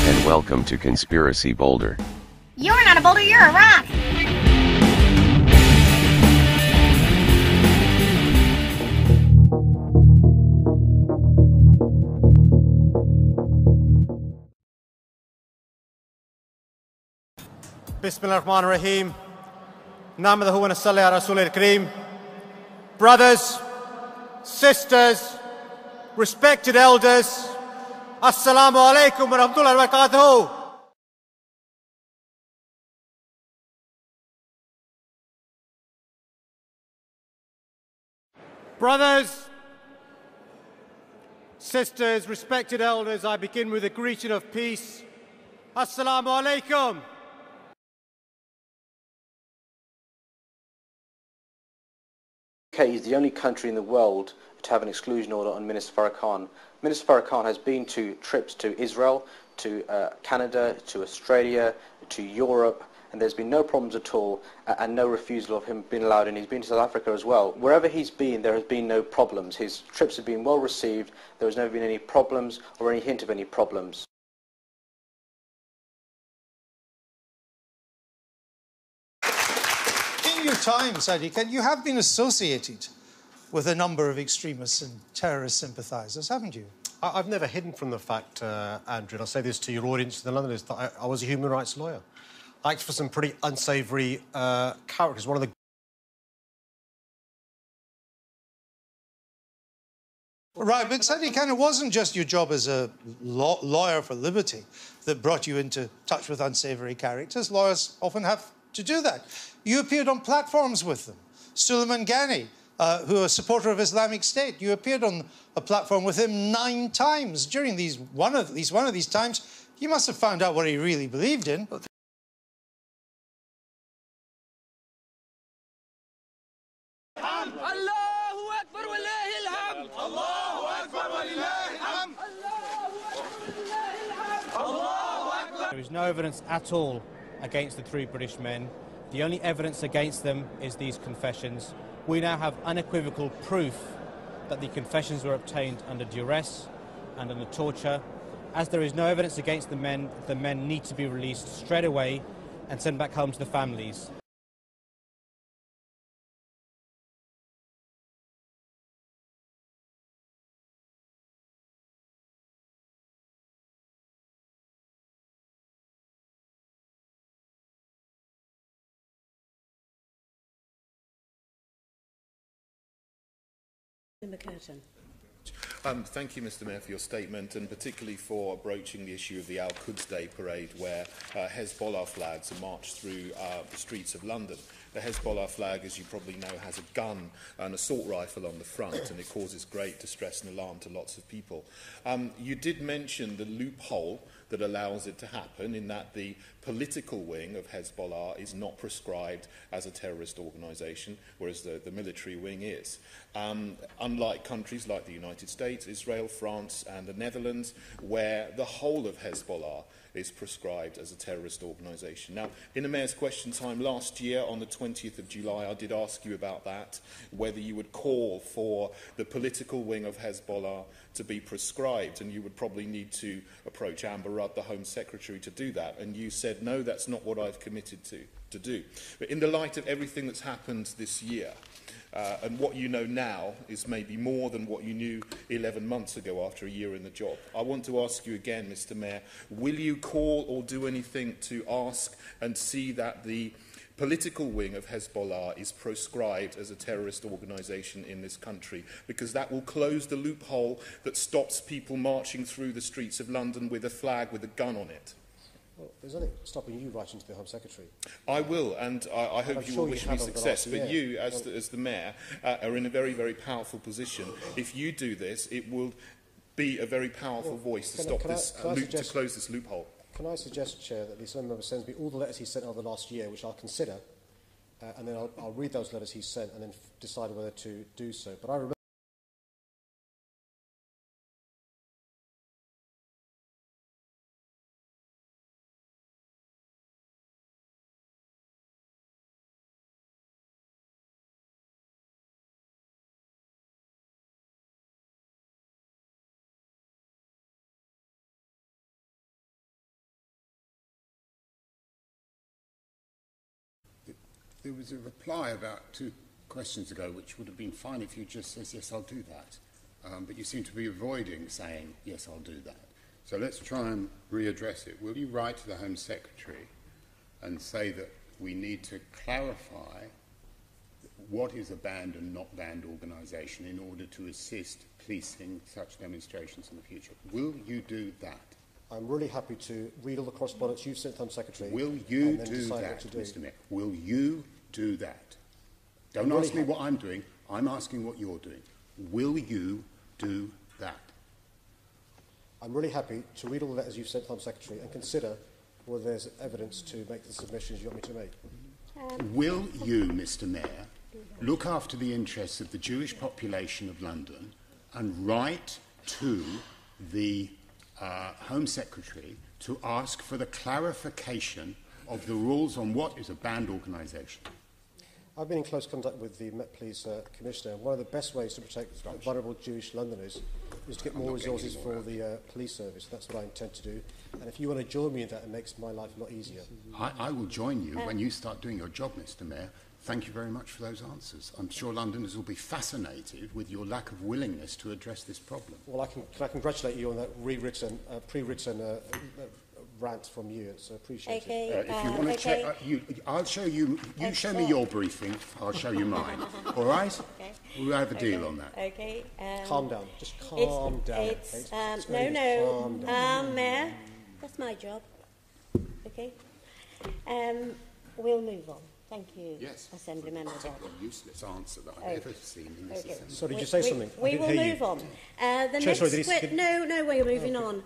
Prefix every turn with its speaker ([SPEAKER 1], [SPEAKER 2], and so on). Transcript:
[SPEAKER 1] and welcome to Conspiracy Boulder.
[SPEAKER 2] You're not a boulder, you're a rock!
[SPEAKER 3] Bismillah ar-Rahman ar-Rahim. Nahmaduhu wa nusalli ala Rasul al-Kareem. Brothers, sisters, respected elders, Assalamu alaikum wa rahmatullahi wa barakatuhu. Brothers, sisters, respected elders, I begin with a greeting of peace. Assalamu alaikum.
[SPEAKER 4] UK is the only country in the world to have an exclusion order on Minister Farrakhan. Minister Farrakhan has been to trips to Israel, to Canada, to Australia, to Europe, and there's been no problems at all, and no refusal of him being allowed in. He's been to South Africa as well. Wherever he's been, there has been no problems. His trips have been well received. There has never been any problems or any hint of any problems.
[SPEAKER 5] In your time, Sadiq Khan, you have been associated with a number of extremists and terrorist sympathisers, haven't you?
[SPEAKER 3] I've never hidden from the fact, Andrew, and I'll say this to your audience in London, is that I was a human rights lawyer. I acted for some pretty unsavoury characters. One of the
[SPEAKER 5] Right, but Sadiq Khan, it wasn't just your job as a lawyer for liberty that brought you into touch with unsavoury characters. Lawyers often have to do that. You appeared on platforms with them. Suleiman Ghani, who is a supporter of Islamic State, you appeared on a platform with him 9 times. During at least one of these times, you must have found out what he really believed in.
[SPEAKER 6] There is no evidence at all against the 3 British men. The only evidence against them is these confessions. We now have unequivocal proof that the confessions were obtained under duress and under torture. As there is no evidence against the men need to be released straight away and sent back home to the families.
[SPEAKER 7] In the curtain.
[SPEAKER 8] Thank you, Mr Mayor, for your statement, and particularly for broaching the issue of the Al-Quds Day parade, where Hezbollah flags are marched through the streets of London. The Hezbollah flag, as you probably know, has a gun, an assault rifle on the front, and it causes great distress and alarm to lots of people. You did mention the loophole that allows it to happen, in that the political wing of Hezbollah is not prescribed as a terrorist organisation, whereas the military wing is. Unlike countries like the United States, Israel, France and the Netherlands, where the whole of Hezbollah is prescribed as a terrorist organisation. Now, in the Mayor's question time last year, on the 20th of July, I did ask you about that, whether you would call for the political wing of Hezbollah to be prescribed, and you would probably need to approach Amber Rudd, the Home Secretary, to do that. And you said, no, that's not what I've committed to do. But in the light of everything that's happened this year, and what you know now is maybe more than what you knew 11 months ago after a year in the job. I want to ask you again, Mr Mayor, will you call or do anything to ask and see that the political wing of Hezbollah is proscribed as a terrorist organisation in this country? Because that will close the loophole that stops people marching through the streets of London with a flag with a gun on it.
[SPEAKER 9] Well, there's nothing stopping you writing to the Home Secretary.
[SPEAKER 8] I will, and I hope you will wish me success. But you, as the Mayor, are in a very, very powerful position. If you do this, it will be a very powerful voice to stop this, to close this loophole.
[SPEAKER 9] Can I suggest, Chair, that the Assembly member sends me all the letters he sent over the last year, which I'll consider, and then I'll read those letters he sent and then decide whether to do so. But I remember
[SPEAKER 7] there was a reply about 2 questions ago, which would have been fine if you just said, yes, I'll do that. But you seem to be avoiding saying, yes, I'll do that. So let's try and readdress it. Will you write to the Home Secretary and say that we need to clarify what is a banned and not banned organisation in order to assist policing such demonstrations in the future? Will you do that?
[SPEAKER 9] I'm really happy to read all the correspondence you've sent to the Home Secretary.
[SPEAKER 7] Will you
[SPEAKER 9] and then
[SPEAKER 7] do
[SPEAKER 9] decide
[SPEAKER 7] that,
[SPEAKER 9] what to do.
[SPEAKER 7] Mr. Mayor? Will you do that? Don't ask me what I'm doing. I'm asking what you're doing. Will you do that?
[SPEAKER 9] I'm really happy to read all the letters you've sent to the Home Secretary and consider whether there's evidence to make the submissions you want me to make.
[SPEAKER 7] Will you, Mr. Mayor, look after the interests of the Jewish population of London and write to the Home Secretary to ask for the clarification of the rules on what is a banned organisation?
[SPEAKER 9] I've been in close contact with the Met Police Commissioner, and one of the best ways to protect vulnerable Jewish Londoners is to get more resources for the police service. That's what I intend to do. And if you want to join me in that, it makes my life a lot easier.
[SPEAKER 7] I will join you when you start doing your job, Mr. Mayor. Thank you very much for those answers. I'm sure Londoners will be fascinated with your lack of willingness to address this problem.
[SPEAKER 9] Well, can I congratulate you on that pre-written rant from you. It's appreciated.
[SPEAKER 7] Okay, if you want to check, I'll show you. You show me your briefing. I'll show you mine. All right?
[SPEAKER 10] Okay.
[SPEAKER 7] We'll have a deal on that.
[SPEAKER 10] Okay.
[SPEAKER 9] Calm down. Just calm down.
[SPEAKER 10] No. Mayor, that's my job. Okay. We'll move on. Thank you,
[SPEAKER 7] yes.
[SPEAKER 10] Assembly Member.
[SPEAKER 7] That's a useless answer that I've ever seen in this assembly.
[SPEAKER 9] So did you say something?
[SPEAKER 10] We will move on. The next. No, we're moving on.